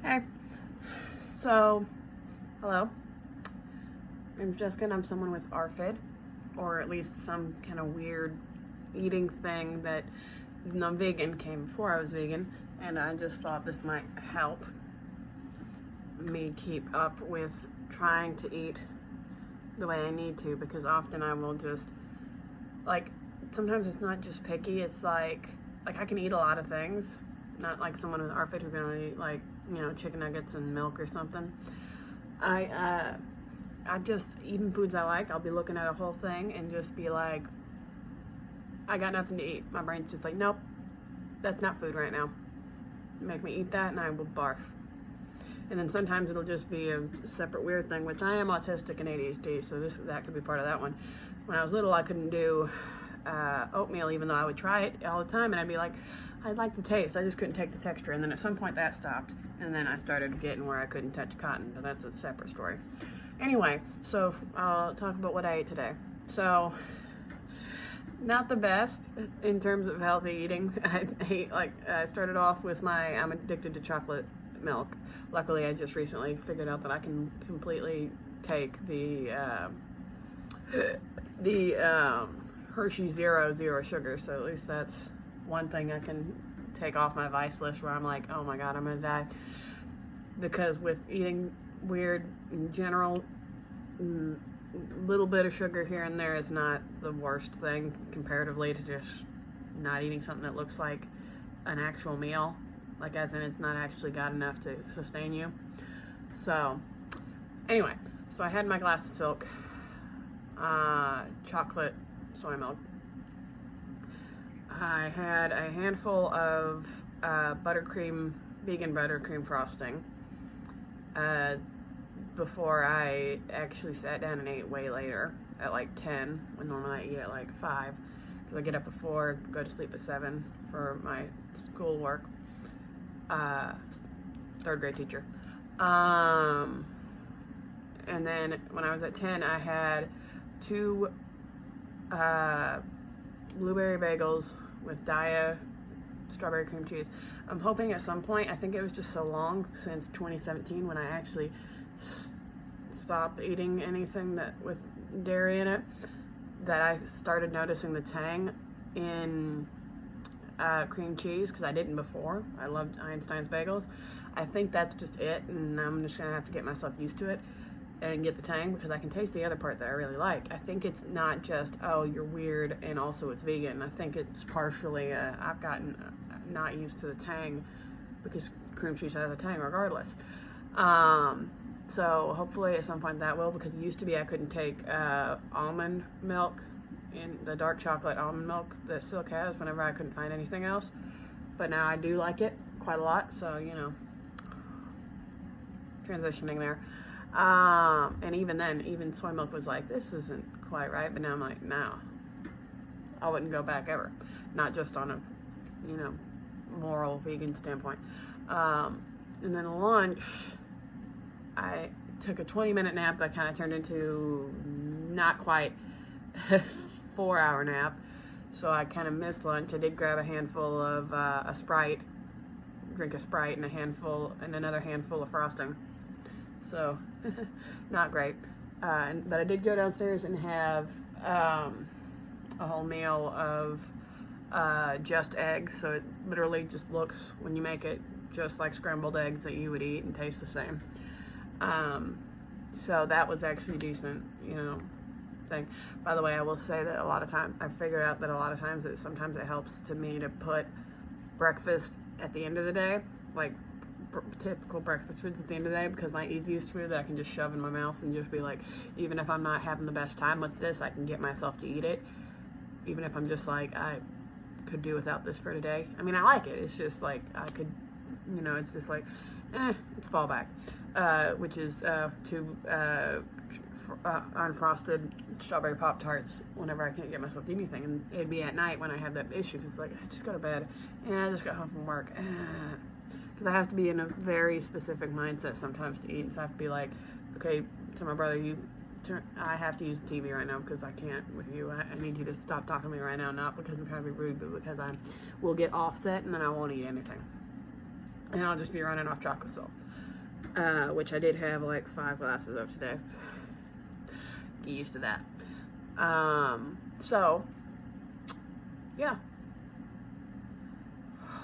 Hey, so, hello. I'm Jessica and I'm someone with ARFID, or at least some kind of weird eating thing that, even though I'm vegan, came before I was vegan, and I just thought this might help me keep up with trying to eat the way I need to, because often I will just, sometimes it's not just picky, it's like I can eat a lot of things, not like someone with ARFID who can only eat, chicken nuggets and milk or something. I just, even foods I like, I'll be looking at a whole thing and just be like, I got nothing to eat. My brain's just like, nope, that's not food right now. Make me eat that and I will barf. And then sometimes it'll just be a separate weird thing, which I am autistic and ADHD, so that could be part of that one. When I was little, I couldn't do oatmeal, even though I would try it all the time, and I'd be like, I'd like the taste, I just couldn't take the texture. And then at some point that stopped, and then I started getting where I couldn't touch cotton, but that's a separate story. Anyway, so I'll talk about what I ate today. So, not the best in terms of healthy eating. I started off with I'm addicted to chocolate milk. Luckily, I just recently figured out that I can completely take the Hershey zero sugar, so at least that's one thing I can take off my vice list where I'm like, oh my god, I'm gonna die. Because with eating weird in general, little bit of sugar here and there is not the worst thing comparatively to just not eating something that looks like an actual meal, like as in it's not actually got enough to sustain you. So anyway, so I had my glass of silk chocolate soy milk. I had a handful of vegan buttercream frosting before I actually sat down and ate way later at like 10, when normally I eat at like 5, because I get up at 4, go to sleep at 7 for my school work. Third grade teacher. And then when I was at 10, I had 2 blueberry bagels with Daya strawberry cream cheese. I'm hoping at some point, I think it was just so long since 2017 when I actually stopped eating anything that with dairy in it, that I started noticing the tang in cream cheese, because I didn't before. I loved Einstein's bagels. I think that's just it, and I'm just gonna have to get myself used to it and get the tang, because I can taste the other part that I really like. I think it's not just, oh, you're weird and also it's vegan. I think it's partially I've gotten not used to the tang, because cream cheese has a tang regardless. So hopefully at some point that will, because it used to be I couldn't take almond milk, in the dark chocolate almond milk that Silk has, whenever I couldn't find anything else. But now I do like it quite a lot, so transitioning there. And even then, even soy milk was like, this isn't quite right, but now I'm like, no, I wouldn't go back ever. Not just on a, moral vegan standpoint. And then lunch, I took a 20-minute nap that kind of turned into not quite a 4-hour nap. So I kind of missed lunch. I did grab a handful of a Sprite, drink a Sprite, and another handful of frosting. So, not great. But I did go downstairs and have a whole meal of just eggs. So it literally just looks, when you make it, just like scrambled eggs that you would eat, and tastes the same. So that was actually decent, thing. By the way, I will say that a lot of times, I've figured out that a lot of times sometimes it helps to me to put breakfast at the end of the day, like typical breakfast foods at the end of the day, because my easiest food that I can just shove in my mouth and just be like, even if I'm not having the best time with this, I can get myself to eat it, even if I'm just like, I could do without this for today. I mean, I like it, it's just like, I could, it's just like, it's fallback, which is 2 unfrosted strawberry Pop-Tarts whenever I can't get myself to eat anything. And it'd be at night when I have that issue, because like, I just go to bed, and I just got home from work, because I have to be in a very specific mindset sometimes to eat. And so I have to be like, okay, to my brother, I have to use the TV right now because I can't with you. I need you to stop talking to me right now, not because I'm trying to be rude, but because I will get offset and then I won't eat anything. And I'll just be running off chocolate silk. which I did have like 5 glasses of today. Get used to that. So, yeah.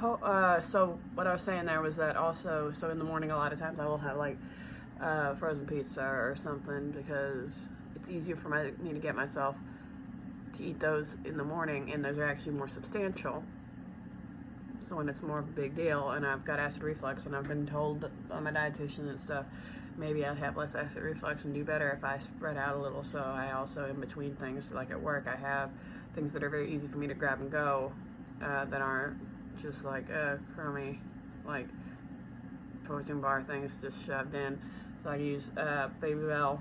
So what I was saying there was that also, so in the morning a lot of times I will have like frozen pizza or something, because it's easier for me to get myself to eat those in the morning, and those are actually more substantial. So when it's more of a big deal, and I've got acid reflux, and I've been told by my dietitian and stuff, maybe I'd have less acid reflux and do better if I spread out a little. So I also, in between things, like at work, I have things that are very easy for me to grab and go, that aren't just like crummy, like protein bar things just shoved in. So I use Baby Bell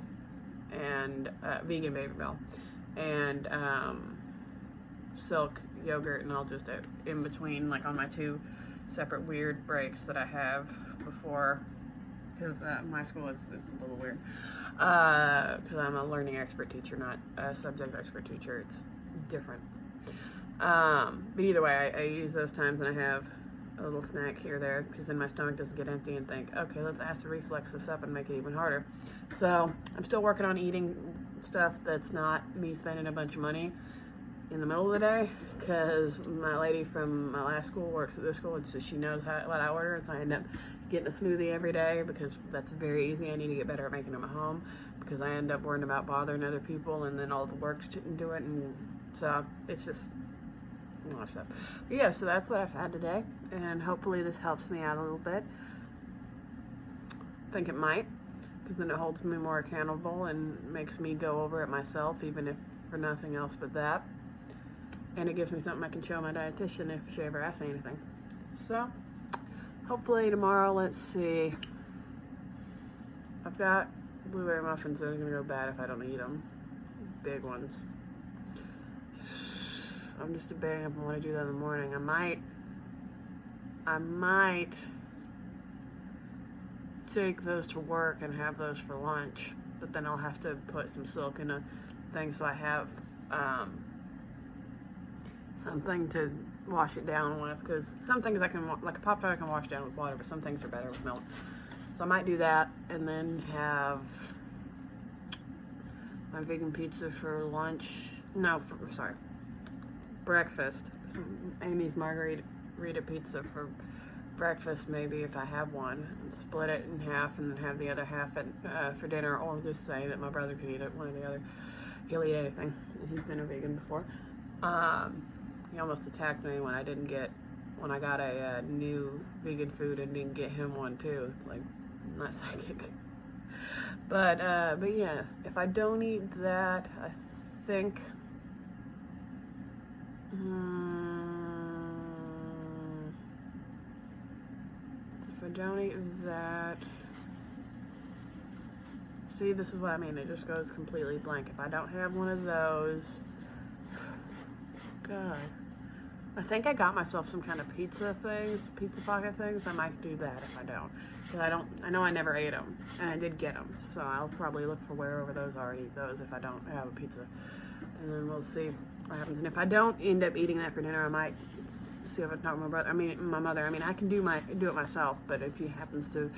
and vegan Baby Bell and Silk yogurt, and I'll just in between, like on my 2 separate weird breaks that I have before, because my school it's a little weird, because I'm a learning expert teacher, not a subject expert teacher. It's different. But either way, I use those times, and I have a little snack here or there, because then my stomach doesn't get empty and think, okay, let's acid reflux this up and make it even harder. So I'm still working on eating stuff that's not me spending a bunch of money in the middle of the day, because my lady from my last school works at this school, and so she knows what I order, and so I end up getting a smoothie every day, because that's very easy. I need to get better at making them at home, because I end up worrying about bothering other people, and then all the work shouldn't do it, and so it's just a lot of stuff. But yeah, so that's what I've had today, and hopefully this helps me out a little bit. I think it might, because then it holds me more accountable and makes me go over it myself, even if for nothing else but that. And it gives me something I can show my dietitian if she ever asks me anything. So, hopefully tomorrow, let's see. I've got blueberry muffins that are going to go bad if I don't eat them. Big ones. I'm just debating if I want to do that in the morning. I might take those to work and have those for lunch, but then I'll have to put some Silk in a thing so I have something to wash it down with, because some things I can, like a Pop-Tart I can wash down with water, but some things are better with milk. So I might do that, and then have my vegan pizza for lunch. No, sorry, breakfast. Amy's margarita pizza for breakfast, maybe, if I have one. Split it in half, and then have the other half for dinner, or just say that my brother could eat it, one or the other. He'll eat anything, and he's been a vegan before. He almost attacked me when I got a new vegan food and didn't get him one too. It's like, I'm not psychic. But yeah, if I don't eat that, I think if I don't eat that, see, this is what I mean, it just goes completely blank. If I don't have one of those, God, I think I got myself some kind of pizza pocket things. I might do that if I don't, because I know I never ate them, and I did get them, so I'll probably look for wherever those are and eat those if I don't have a pizza, and then we'll see what happens. And if I don't end up eating that for dinner, I might see if I can talk with my mother. I mean, I can do it myself, but if she happens to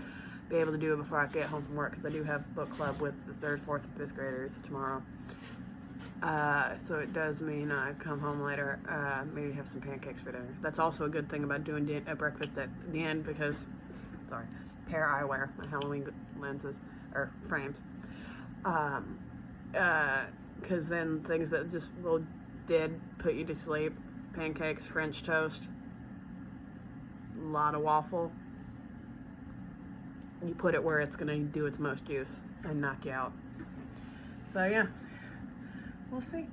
be able to do it before I get home from work, because I do have book club with the 3rd, 4th, and 5th graders tomorrow. So it does mean I come home later, maybe have some pancakes for dinner. That's also a good thing about doing a breakfast at the end, because, sorry, pair eyewear, my Halloween lenses, or frames. Because then things that just will put you to sleep, pancakes, French toast, a lot of waffle. You put it where it's going to do its most use and knock you out. So yeah. We'll see.